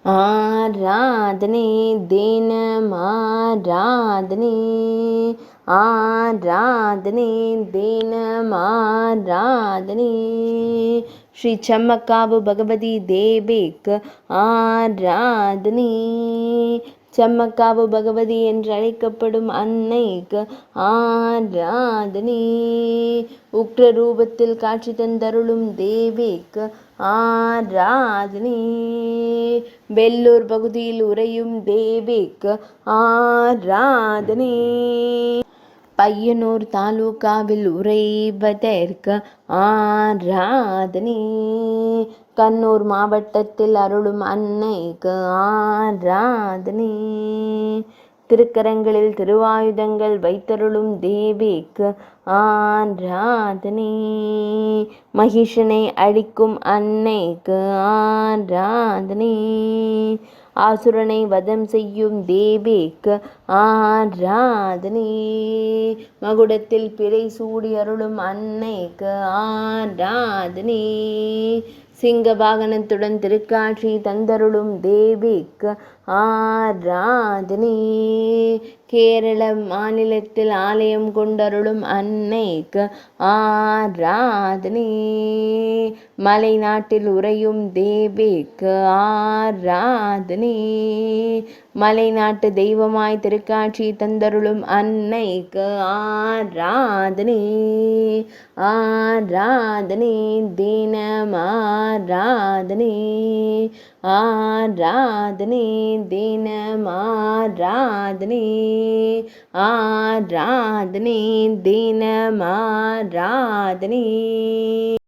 ஆராதனை தினமாராதனை, ஆராதனை தினமாராதனை. ஸ்ரீ செம்மக்காவு பகவதி தேவிக்கு ஆராதனை. செம்மக்காவு பகவதி என்று அழைக்கப்படும் அன்னைக்கு ஆராதனை. உக்ர ரூபத்தில் காட்சி தந்தருளும் தேவிக்கு ஆராதனை. வெள்ளூர் பகுதியில் உறையும் தேவிக்கு ஆராதனை. பையனூர் தாலுகாவில் உறைவதற்கு ஆராதனை. கண்ணூர் மாவட்டத்தில் அருளும் அன்னைக்கு ஆராதனை. திருக்கரங்களில் திருவாயுதங்கள் வைத்தருளும் தேவிக்கு ஆராதனை. மகிஷனை அழிக்கும் அன்னைக்கு ஆராதனை. ஆசுரனை வதம் செய்யும் தேவிக்கு ஆராதனை. மகுடத்தில் பிறை சூடி அருளும் அன்னைக்கு ஆராதனை. சிங்க வாகனத்துடன் திருக்காட்சி தந்தருளும் தேவிக்கு ஆராதனை. கேரள மாநிலத்தில் ஆலயம் கொண்டருளும் அன்னைக்கு ஆராதனை. மலை நாட்டில் உறையும் தேவிக்கு ஆராதனை. மலை நாட்டு தெய்வமாய் திருக்காட்சி தந்தருளும் அன்னைக்கு ஆராதனை. ஆராதனை தினமாராதனை, ஆராதனை தினமாராதனை, ஆராதனை தினமாராதனை.